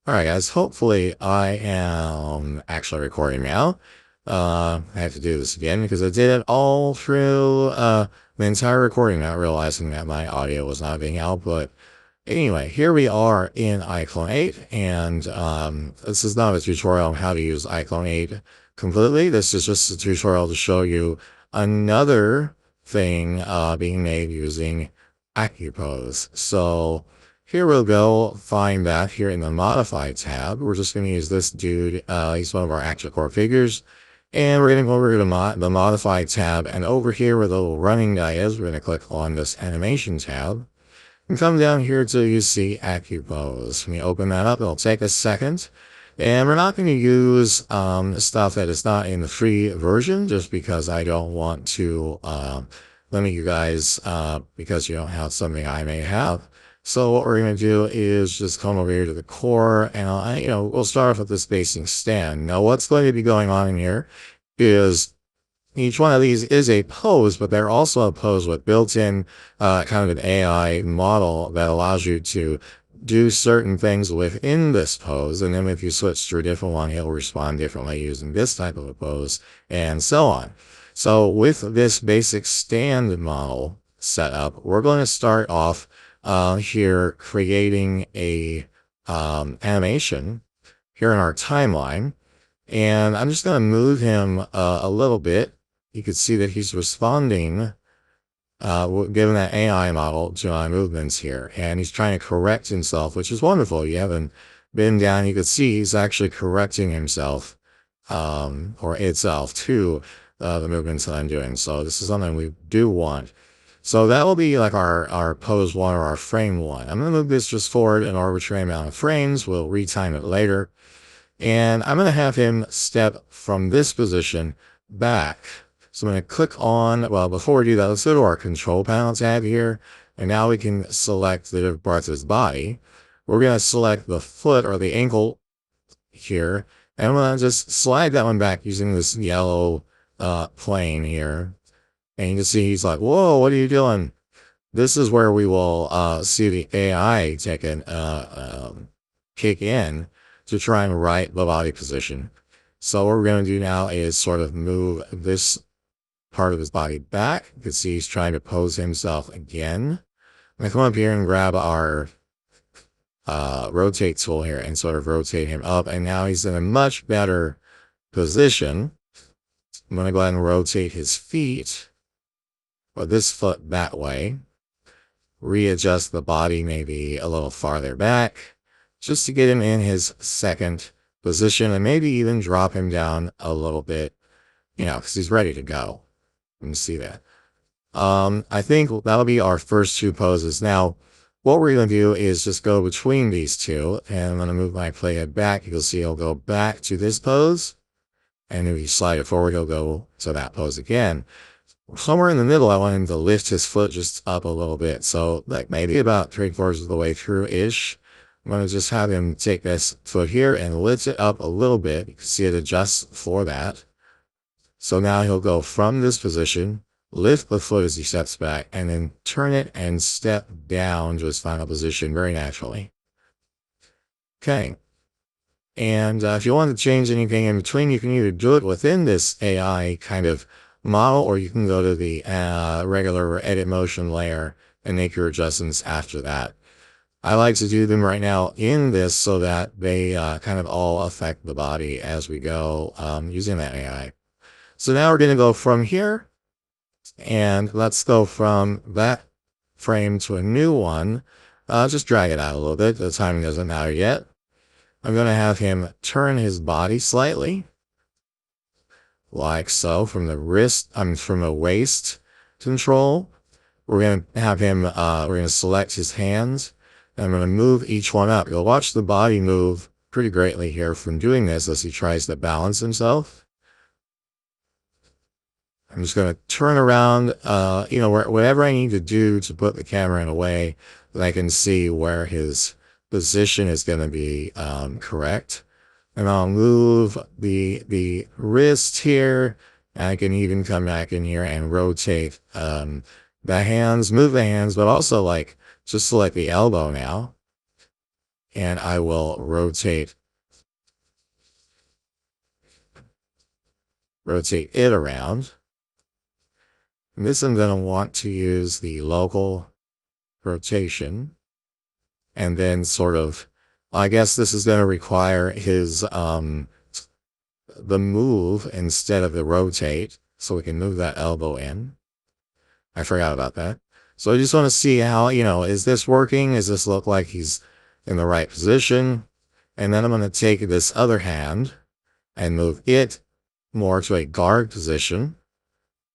All right, guys. Hopefully, I am actually recording now. I have to do this again because I did it all through the entire recording, not realizing that my audio was not being out. But anyway, here we are in Iclone 8, and this is not a tutorial on how to use Iclone 8 completely. This is just a tutorial to show you another thing being made using Accupose. So here we'll go find that here in the Modify tab. We're just going to use this dude. He's one of our actual core figures. And we're going to go over to the Modify tab. And over here where the little running guy is, we're going to click on this Animation tab. And come down here till you see Accupose. When you open that up, it'll take a second. And we're not going to use stuff that is not in the free version just because I don't want to limit you guys because you don't have something I may have. So what we're going to do is just come over here to the core and we'll start off with this spacing stand. Now what's going to be going on in here is each one of these is a pose, but they're also a pose with built-in kind of an AI model that allows you to do certain things within this pose. And then if you switch to a different one, he'll respond differently using this type of a pose and so on. So with this basic stand model setup, we're going to start off here creating a animation here in our timeline. And I'm just going to move him a little bit. You can see that he's responding, given that AI model, to my movements here. And he's trying to correct himself, which is wonderful. You haven't been down. You can see he's actually correcting himself, or itself, to the movements that I'm doing. So this is something we do want. So that will be like our pose one or our frame one. I'm going to move this just forward an arbitrary amount of frames. We'll retime it later. And I'm going to have him step from this position back. So I'm going to click on, well, before we do that, let's go to our control panel tab here. And now we can select the different parts of his body. We're going to select the foot or the ankle here. And I'm going to just slide that one back using this yellow plane here. And you can see he's like, whoa, what are you doing? This is where we will see the AI take an kick in to try and right the body position. So what we're going to do now is sort of move this part of his body back. You can see he's trying to pose himself again. I'm going to come up here and grab our rotate tool here and sort of rotate him up. And now he's in a much better position. I'm going to go ahead and rotate his feet, or this foot that way. Readjust the body maybe a little farther back, just to get him in his second position, and maybe even drop him down a little bit, because he's ready to go. You can see that. I think that'll be our first two poses. Now, what we're going to do is just go between these two, and I'm going to move my playhead back. You'll see he'll go back to this pose, and if you slide it forward, he'll go to that pose again. Somewhere in the middle, I want him to lift his foot just up a little bit. So like maybe about 3/4 of the way through-ish. I'm going to just have him take this foot here and lift it up a little bit. You can see it adjusts for that. So now he'll go from this position, lift the foot as he steps back, and then turn it and step down to his final position very naturally. Okay. And if you want to change anything in between, you can either do it within this AI kind of model, or you can go to the regular edit motion layer and make your adjustments after that. I like to do them right now in this so that they kind of all affect the body as we go using that AI. So now we're going to go from here, and let's go from that frame to a new one. Just drag it out a little bit. The timing doesn't matter yet. I'm going to have him turn his body slightly, like so, from the from the waist control. We're going to have him, we're going to select his hands, and I'm going to move each one up. You'll watch the body move pretty greatly here from doing this as he tries to balance himself. I'm just going to turn around, whatever I need to do to put the camera in a way that I can see where his position is going to be correct. And I'll move the wrist here. And I can even come back in here and rotate the hands, move the hands, but also just select the elbow now. and I will rotate it around. And this I'm going to want to use the local rotation, and then sort of, I guess this is going to require his the move instead of the rotate, so we can move that elbow in. I forgot about that. So I just want to see how, is this working? Does this look like he's in the right position? And then I'm going to take this other hand and move it more to a guard position,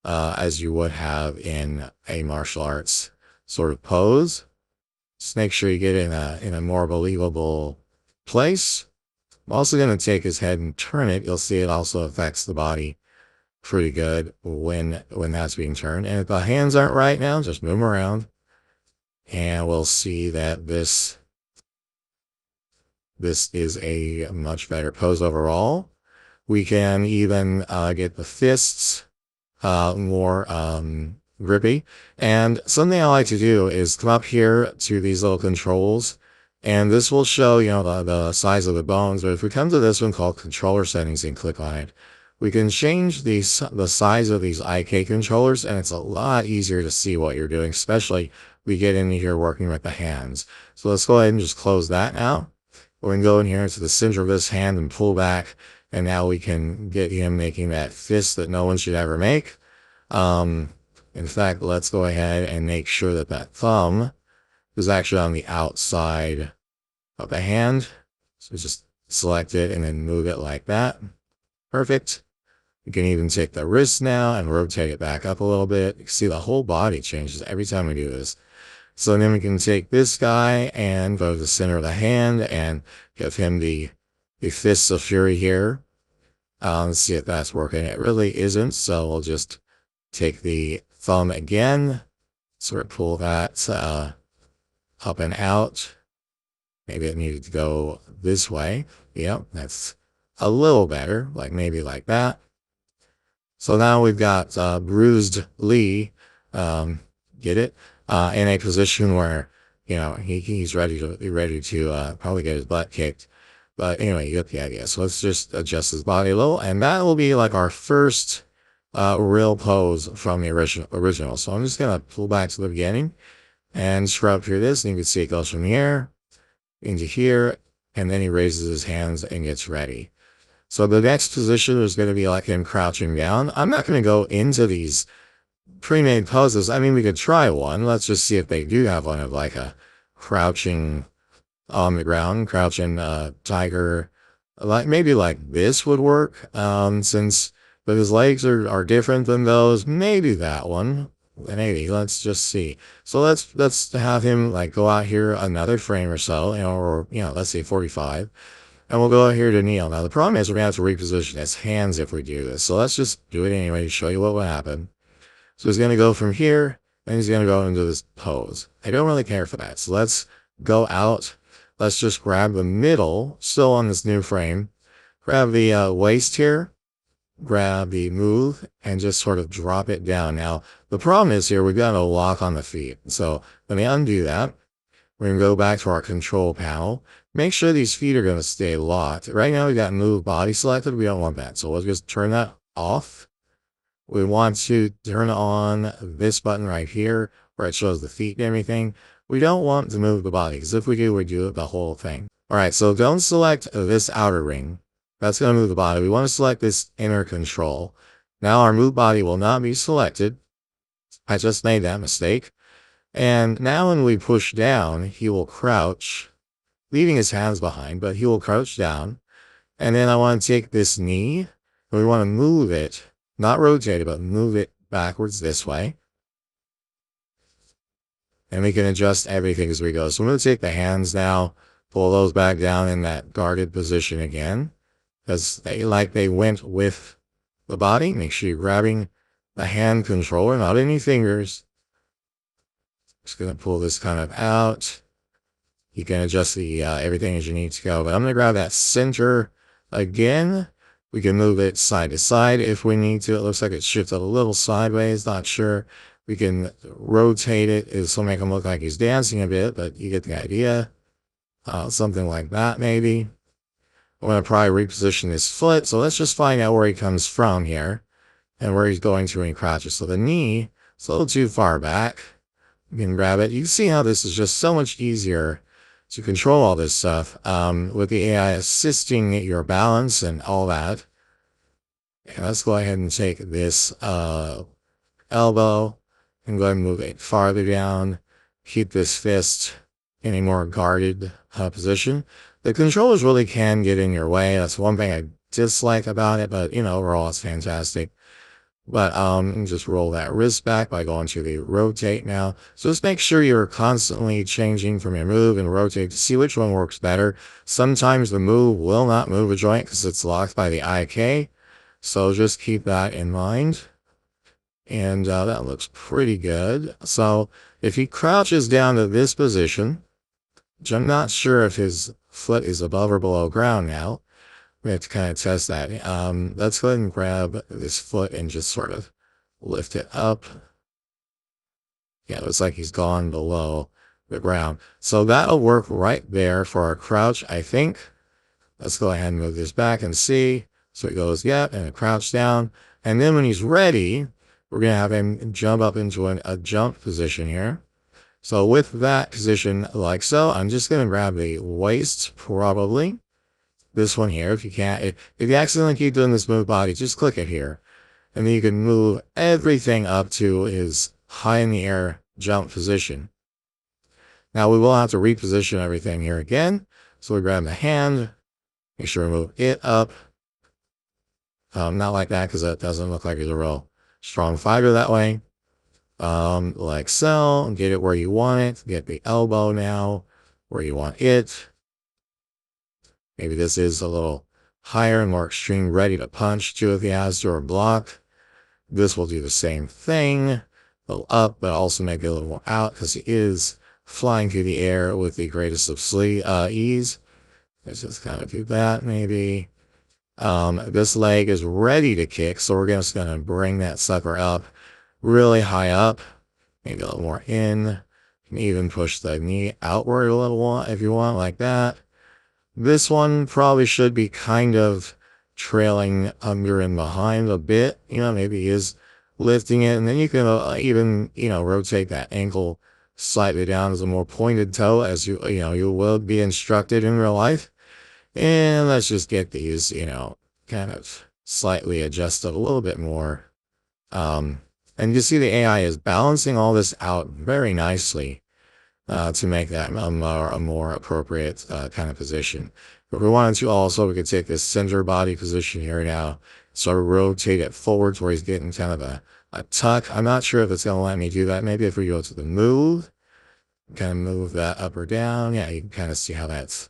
as you would have in a martial arts sort of pose. Just make sure you get in a more believable place. I'm also going to take his head and turn it. You'll see it also affects the body pretty good when that's being turned. And if the hands aren't right now, just move them around, and we'll see that this is a much better pose overall. We can even get the fists more grippy. And something I like to do is come up here to these little controls, and this will show, the size of the bones. But if we come to this one called controller settings and click on it, we can change the size of these IK controllers, and it's a lot easier to see what you're doing, especially we get into here working with the hands. So let's go ahead and just close that now. We can go in here into the center of this hand and pull back, and now we can get him making that fist that no one should ever make. In fact, let's go ahead and make sure that that thumb is actually on the outside of the hand. So just select it and then move it like that. Perfect. You can even take the wrist now and rotate it back up a little bit. You can see the whole body changes every time we do this. So then we can take this guy and go to the center of the hand and give him the fists of fury here. Let's see if that's working. It really isn't, so we'll just take the thumb again, sort of pull that up and out. Maybe it needed to go this way. Yep, that's a little better, like maybe like that. So now we've got bruised Lee, get it, in a position where, he's ready to probably get his butt kicked. But anyway, you get the idea. So let's just adjust his body a little, and that will be like our first real pose from the original. So I'm just gonna pull back to the beginning and scrub through this, and you can see it goes from here into here, and then he raises his hands and gets ready. So the next position is going to be like him crouching down. I'm not going to go into these pre-made poses. I mean, we could try one. Let's just see if they do have one of like a crouching on the ground, crouching tiger. Like maybe like this would work, but his legs are different than those. Maybe that one. Maybe. Let's just see. So let's have him like go out here another frame or so, or let's say 45. And we'll go out here to kneel. Now the problem is we're gonna have to reposition his hands if we do this. So let's just do it anyway to show you what will happen. So he's gonna go from here, and he's gonna go into this pose. I don't really care for that. So let's go out. Let's just grab the middle, still on this new frame. Grab the waist here. Grab the move and just sort of drop it down. Now, the problem is here, we've got a lock on the feet. So let me undo that. We're going to go back to our control panel. Make sure these feet are going to stay locked. Right now, we've got move body selected. We don't want that. So let's just turn that off. We want to turn on this button right here where it shows the feet and everything. We don't want to move the body, because if we do the whole thing. All right, so don't select this outer ring. That's going to move the body. We want to select this inner control. Now our move body will not be selected. I just made that mistake. And now when we push down, he will crouch, leaving his hands behind, but he will crouch down. And then I want to take this knee, and we want to move it, not rotate it, but move it backwards this way. And we can adjust everything as we go. So I'm going to take the hands now, pull those back down in that guarded position again, because they went with the body. Make sure you're grabbing the hand controller, not any fingers. Just going to pull this kind of out. You can adjust the everything as you need to go. But I'm going to grab that center again. We can move it side to side if we need to. It looks like it's shifted a little sideways. Not sure. We can rotate it. This will make him look like he's dancing a bit, but you get the idea. Something like that, maybe. I'm going to probably reposition his foot. So let's just find out where he comes from here and where he's going to when he crouches. So the knee is a little too far back. You can grab it. You can see how this is just so much easier to control all this stuff with the AI assisting your balance and all that. And let's go ahead and take this elbow and go ahead and move it farther down. Keep this fist in a more guarded position. The controllers really can get in your way. That's one thing I dislike about it, but overall it's fantastic. But just roll that wrist back by going to the rotate now. So just make sure you're constantly changing from your move and rotate to see which one works better. Sometimes the move will not move a joint because it's locked by the IK. So just keep that in mind. And that looks pretty good. So if he crouches down to this position, which I'm not sure if his foot is above or below ground now, we have to kind of test that. Let's go ahead and grab this foot and just sort of lift it up. Yeah, it looks like he's gone below the ground. So that'll work right there for our crouch, I think. Let's go ahead and move this back and see. So it goes, yep, and it crouch down. And then when he's ready, we're going to have him jump up into a jump position here. So with that position like so, I'm just going to grab the waist, probably. This one here, if you can't. If you accidentally keep doing this move body, just click it here. And then you can move everything up to his high in the air jump position. Now we will have to reposition everything here again. So we grab the hand, make sure we move it up. Not like that because that doesn't look like it's a real strong fighter that way. Like so, get it where you want it. Get the elbow now where you want it. Maybe this is a little higher and more extreme, ready to punch too if he has to, or block. This will do the same thing. A little up, but also maybe a little more out because he is flying through the air with the greatest of ease. Let's just kind of do that maybe. This leg is ready to kick, so we're just going to bring that sucker up really high up. Maybe a little more in. You can even push the knee outward a little if you want, like that. This one probably should be kind of trailing under and behind a bit. Maybe he is lifting it. And then you can even, rotate that ankle slightly down as a more pointed toe as you will be instructed in real life. And let's just get these, kind of slightly adjusted a little bit more. And you see the AI is balancing all this out very nicely. To make that a more appropriate kind of position. If we wanted to also, we could take this center body position here now, sort of rotate it forwards where he's getting kind of a tuck. I'm not sure if it's going to let me do that. Maybe if we go to the move, kind of move that up or down. Yeah, you can kind of see how that's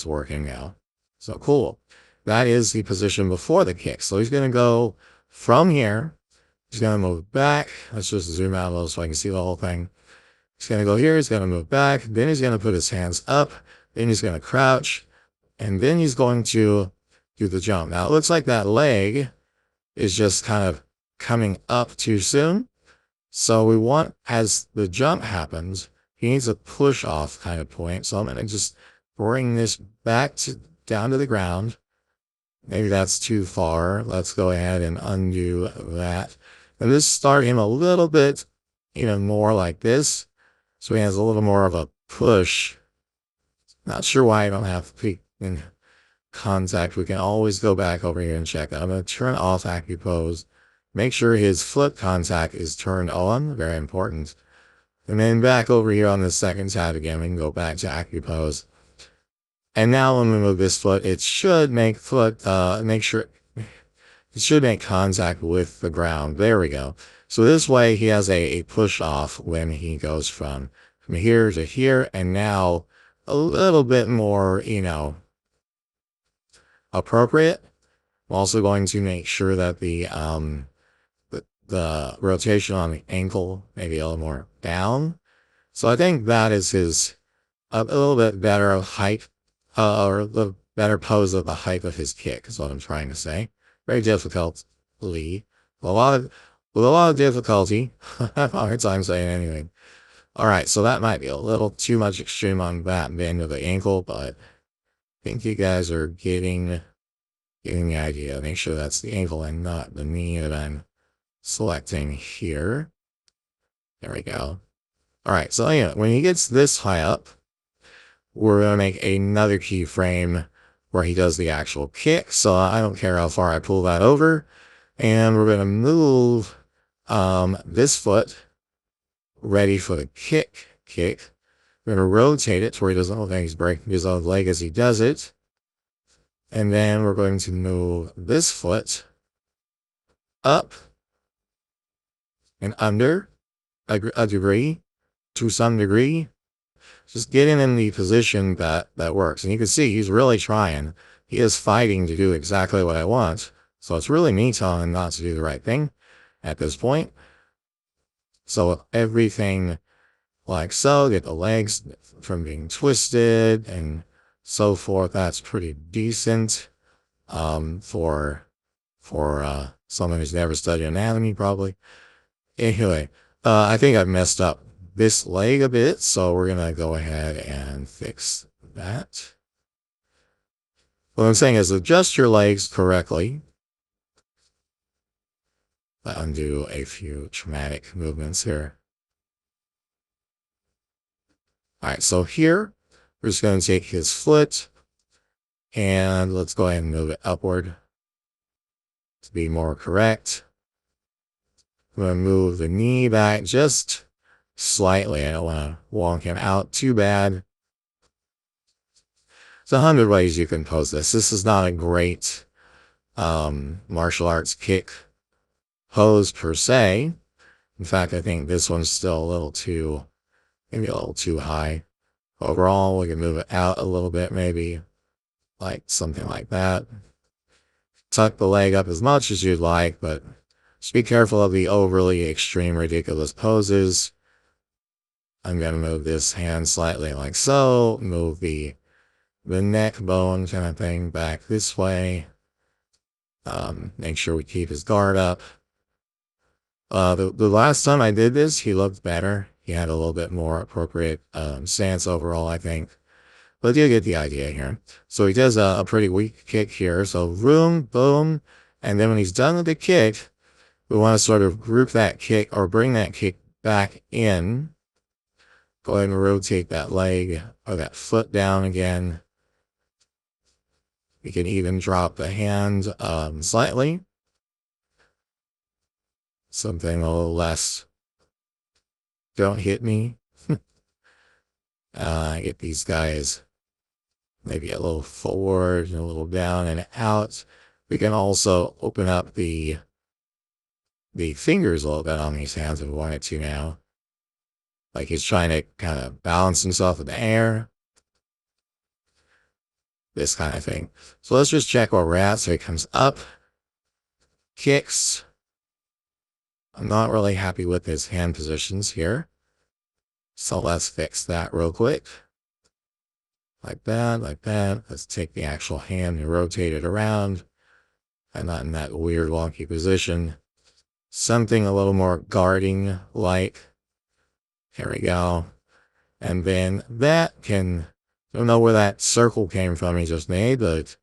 working now. So cool. That is the position before the kick. So he's going to go from here. He's going to move back. Let's just zoom out a little so I can see the whole thing. He's going to go here, he's going to move back, then he's going to put his hands up, then he's going to crouch, and then he's going to do the jump. Now, it looks like that leg is just kind of coming up too soon. So we want, as the jump happens, he needs a push off kind of point. So I'm going to just bring this back down to the ground. Maybe that's too far. Let's go ahead and undo that. And just start him a little bit, more like this. So he has a little more of a push. Not sure why I don't have feet in contact. We can always go back over here and check that. I'm going to turn off Accupose. Make sure his foot contact is turned on. Very important. And then back over here on the second tab again, we can go back to Accupose. And now when we move this foot, it should make it should make contact with the ground. There we go. So this way he has a push off when he goes from here to here, and now a little bit more, appropriate. I'm also going to make sure that the rotation on the ankle maybe a little more down. So I think that is his a little bit better height, or the better pose of the height of his kick is what I'm trying to say. Very difficultly. With a lot of difficulty. I have a hard time saying anything. All right, so that might be a little too much extreme on that bend of the ankle, but I think you guys are getting the idea. Make sure that's the ankle and not the knee that I'm selecting here. There we go. All right, so yeah, when he gets this high up, we're going to make another keyframe where he does the actual kick. So I don't care how far I pull that over. And we're going to move this foot ready for the kick. We're going to rotate it to where he doesn't look like he's breaking his own leg as he does it. And then we're going to move this foot up and under a degree to some degree. Just getting in the position that works. And you can see he's really trying. He is fighting to do exactly what I want. So it's really me telling him not to do the right thing at this point. So everything like so, get the legs from being twisted and so forth. That's pretty decent for someone who's never studied anatomy, probably. Anyway, I think I've messed up this leg a bit, so we're gonna go ahead and fix that. What I'm saying is adjust your legs correctly. Undo a few traumatic movements here. All right, so here we're just going to take his foot and let's go ahead and move it upward to be more correct. I'm going to move the knee back just slightly. I don't want to wonk him out too bad. There's 100 ways you can pose this. This is not a great martial arts kick pose per se. In fact, I think this one's still a little too, maybe a little too high. Overall, we can move it out a little bit, maybe like something like that. Tuck the leg up as much as you'd like, but just be careful of the overly extreme, ridiculous poses. I'm going to move this hand slightly like so, move the neck bone kind of thing back this way. Make sure we keep his guard up. The last time I did this, he looked better. He had a little bit more appropriate stance overall, I think. But you get the idea here. So he does a pretty weak kick here. So boom, boom. And then when he's done with the kick, we want to sort of group that kick or bring that kick back in. Go ahead and rotate that leg or that foot down again. We can even drop the hand slightly. Something a little less. Don't hit me. Get these guys maybe a little forward and a little down and out. We can also open up the fingers a little bit on these hands if we wanted to now. Like he's trying to kind of balance himself in the air. This kind of thing. So let's just check where we're at. So he comes up, kicks. I'm not really happy with his hand positions here. So let's fix that real quick. Like that, like that. Let's take the actual hand and rotate it around. And not in that weird wonky position. Something a little more guarding like. Here we go. And then that can, don't know where that circle came from he just made, but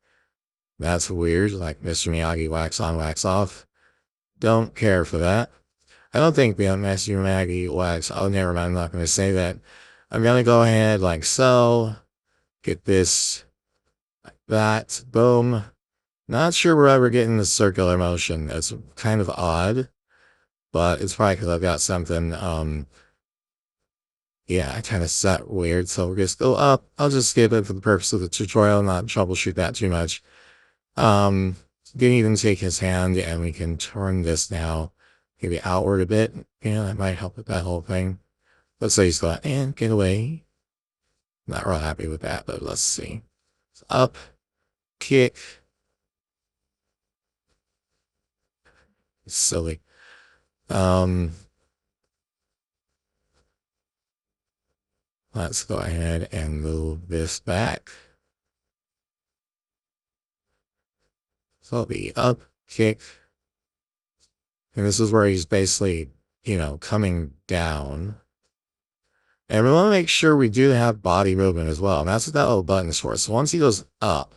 that's weird. Like Mr. Miyagi wax on, wax off. Don't care for that. I don't think Mr. Miyagi wax, oh, never mind, I'm not going to say that. I'm going to go ahead like so. Get this, like that, boom. Not sure we're ever getting the circular motion. It's kind of odd, but it's probably because I've got something, yeah, I kind of set weird, so we're just go up. I'll just skip it for the purpose of the tutorial, not troubleshoot that too much. You can even take his hand, and we can turn this now, maybe outward a bit. Yeah, that might help with that whole thing. Let's say he's going, and get away. Not real happy with that, but let's see. Up, kick. It's silly. Let's go ahead and move this back. So it'll be up, kick. And this is where he's basically, you know, coming down. And we want to make sure we do have body movement as well. And that's what that little button is for. So once he goes up,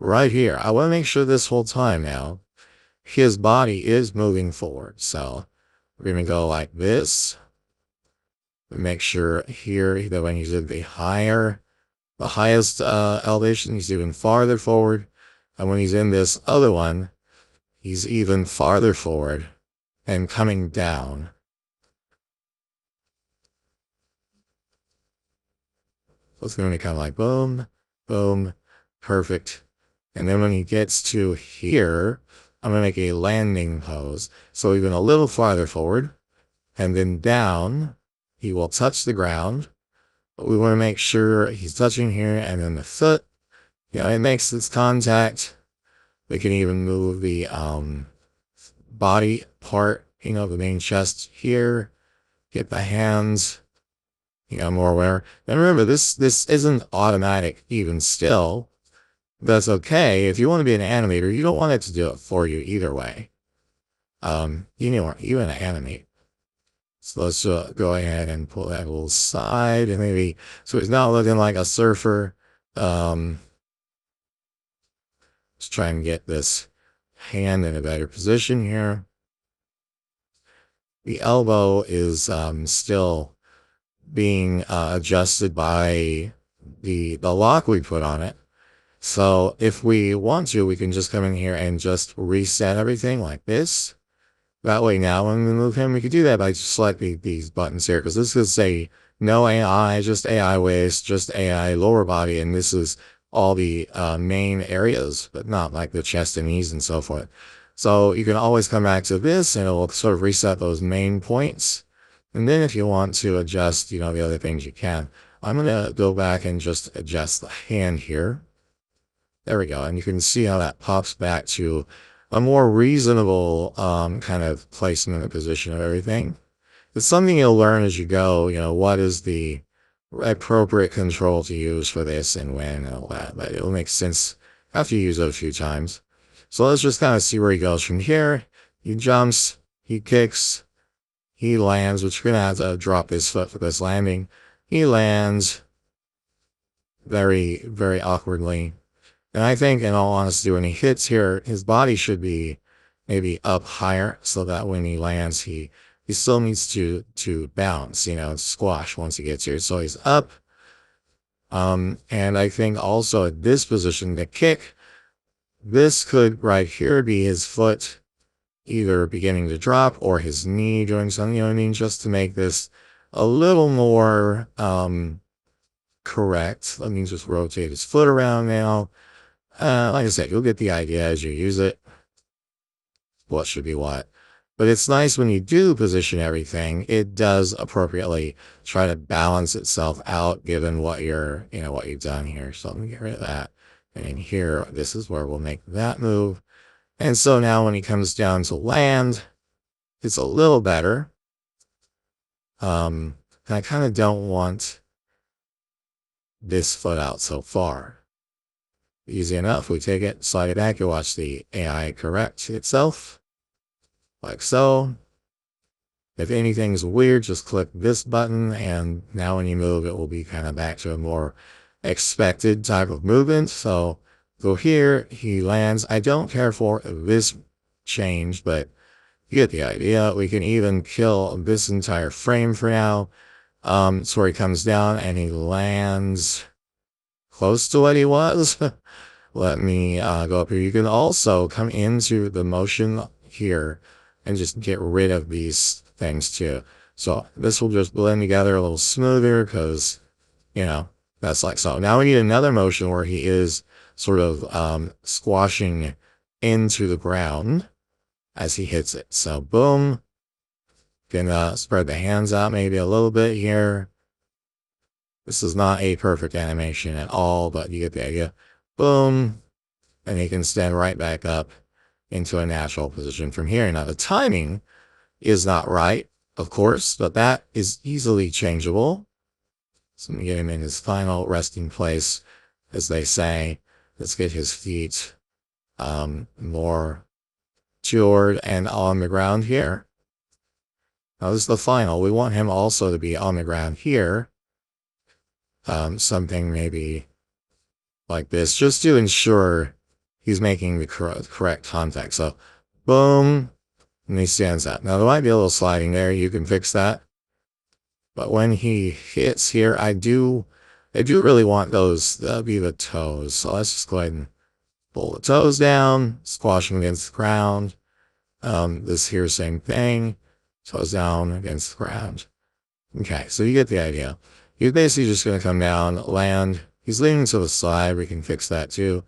right here, I want to make sure this whole time now, his body is moving forward. So we're going to go like this. Make sure here that when he's at the highest elevation, he's even farther forward. And when he's in this other one, he's even farther forward and coming down. So it's going to be kind of like boom, boom, perfect. And then when he gets to here, I'm going to make a landing pose. So even a little farther forward and then down, he will touch the ground. But we want to make sure he's touching here and then the foot, it makes this contact. We can even move the body part, the main chest here, get the hands, more aware. And remember, this isn't automatic even still. That's okay. If you want to be an animator, you don't want it to do it for you either way. You want to animate. So let's go ahead and pull that little side and maybe, so it's not looking like a surfer. Let's try and get this hand in a better position here. The elbow is still being adjusted by the lock we put on it. So if we want to, we can just come in here and just reset everything like this. That way now when we move him, we could do that by just selecting these buttons here, because this is a no AI, just AI waist, just AI lower body, and this is all the main areas, but not like the chest and knees and so forth. So you can always come back to this and it will sort of reset those main points. And then if you want to adjust, the other things you can. I'm going to go back and just adjust the hand here. There we go. And you can see how that pops back to a more reasonable kind of placement and position of everything. It's something you'll learn as you go, what is the appropriate control to use for this and when and all that. But it'll make sense after you use it a few times. So let's just kind of see where he goes from here. He jumps, he kicks, he lands, which we're going to have to drop his foot for this landing. He lands very, very awkwardly. And I think, in all honesty, when he hits here, his body should be maybe up higher so that when he lands, he still needs to bounce, squash once he gets here. So he's up. And I think also at this position, the kick, this could right here be his foot either beginning to drop or his knee doing something, just to make this a little more correct. Let me just rotate his foot around now. Like I said, you'll get the idea as you use it. What should be what. But it's nice when you do position everything, it does appropriately try to balance itself out given what what you've done here. So let me get rid of that. And in here, this is where we'll make that move. And so now when he comes down to land, it's a little better. And I kind of don't want this foot out so far. Easy enough. We take it, slide it back, you watch the AI correct itself. Like so. If anything's weird, just click this button, and now when you move, it will be kind of back to a more expected type of movement. So go here, he lands. I don't care for this change, but you get the idea. We can even kill this entire frame for now. So where he comes down and he lands close to what he was. Let me go up here. You can also come into the motion here and just get rid of these things too. So this will just blend together a little smoother because, that's like so. Now we need another motion where he is sort of squashing into the ground as he hits it. So boom. Can spread the hands out maybe a little bit here. This is not a perfect animation at all, but you get the idea. Boom. And he can stand right back up into a natural position from here. Now the timing is not right, of course, but that is easily changeable. So let me get him in his final resting place, as they say. Let's get his feet more cured and on the ground here. Now this is the final. We want him also to be on the ground here. something maybe like this, just to ensure he's making the correct contact. So, boom, and he stands up. Now, there might be a little sliding there. You can fix that. But when he hits here, I do really want those to be the toes. So let's just go ahead and pull the toes down, squash them against the ground. This here, same thing. Toes down against the ground. Okay, so you get the idea. He's basically just going to come down, land. He's leaning to the side. We can fix that too.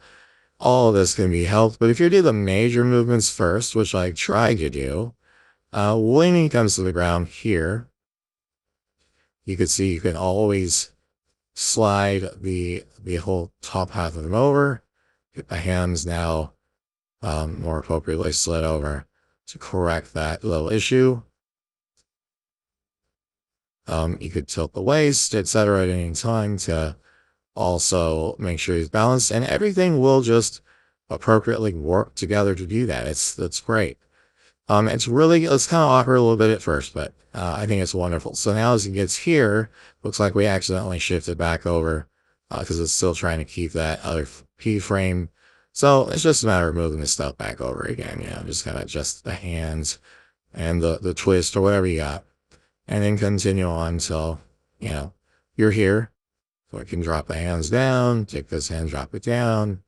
All of this can be helped. But if you do the major movements first, which I tried to do, when he comes to the ground here, you can see you can always slide the whole top half of him over. Get the hands now more appropriately slid over to correct that little issue. You could tilt the waist, etc. at any time to also make sure he's balanced, and everything will just appropriately work together to do that. That's great. It's kind of awkward a little bit at first, but I think it's wonderful. So now as it gets here, looks like we accidentally shifted back over because it's still trying to keep that other P frame. So it's just a matter of moving this stuff back over again. Just kind of adjust the hands and the twist or whatever you got, and then continue on until, you're here. So I can drop the hands down, take this hand, drop it down.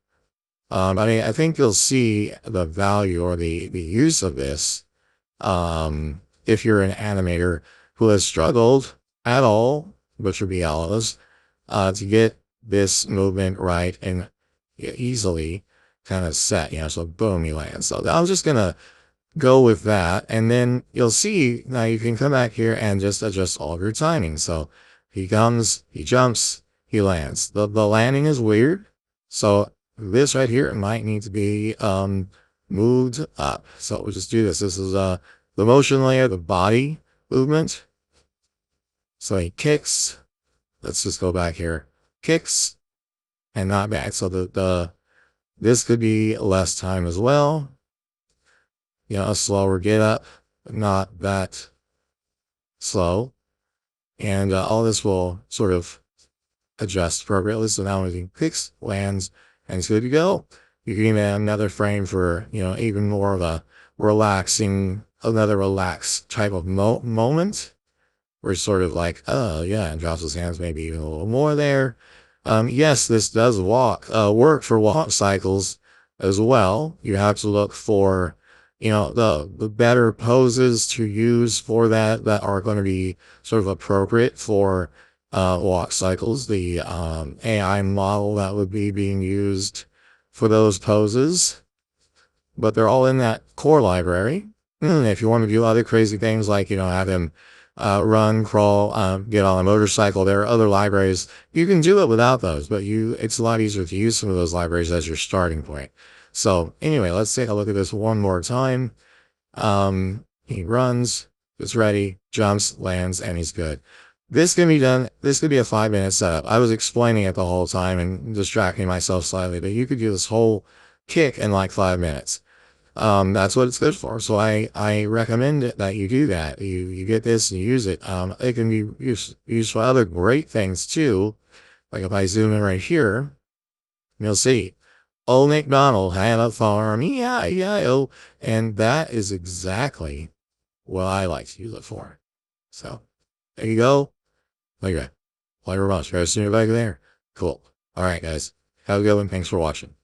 I think you'll see the value or the use of this if you're an animator who has struggled at all, which would be all of us, to get this movement right and easily kind of set, so boom, you land. So I'm just going to go with that. And then you'll see now you can come back here and just adjust all of your timing. So he comes, he jumps, he lands. The landing is weird. So this right here might need to be moved up. So we'll just do this. This is the motion layer, the body movement. So he kicks. Let's just go back here. Kicks and not back. So this could be less time as well. A slower get up, but not that slow. And all this will sort of adjust appropriately. So now when kicks, lands, and it's good to go. You can even add another frame for, even more of a another relaxed type of moment. Where it's sort of like, oh yeah, and drops his hands maybe even a little more there. Yes, this does work for walk cycles as well. You have to look for, the better poses to use for that are going to be sort of appropriate for walk cycles. The AI model that would be being used for those poses, but they're all in that core library. If you want to do other crazy things like, have him run, crawl, get on a motorcycle, there are other libraries. You can do it without those, but it's a lot easier to use some of those libraries as your starting point. So anyway, let's take a look at this one more time. He runs, is ready, jumps, lands, and he's good. This can be done. This could be a 5-minute setup. I was explaining it the whole time and distracting myself slightly, but you could do this whole kick in like 5 minutes. That's what it's good for. So I recommend that you do that. You get this and you use it. It can be used for other great things too. Like if I zoom in right here, you'll see Old MacDonald had a farm, E-I-E-I-O, and that is exactly what I like to use it for. So there you go. Okay. Play remote. Guys, see you back there. Cool. All right, guys. Have a good one. Thanks for watching.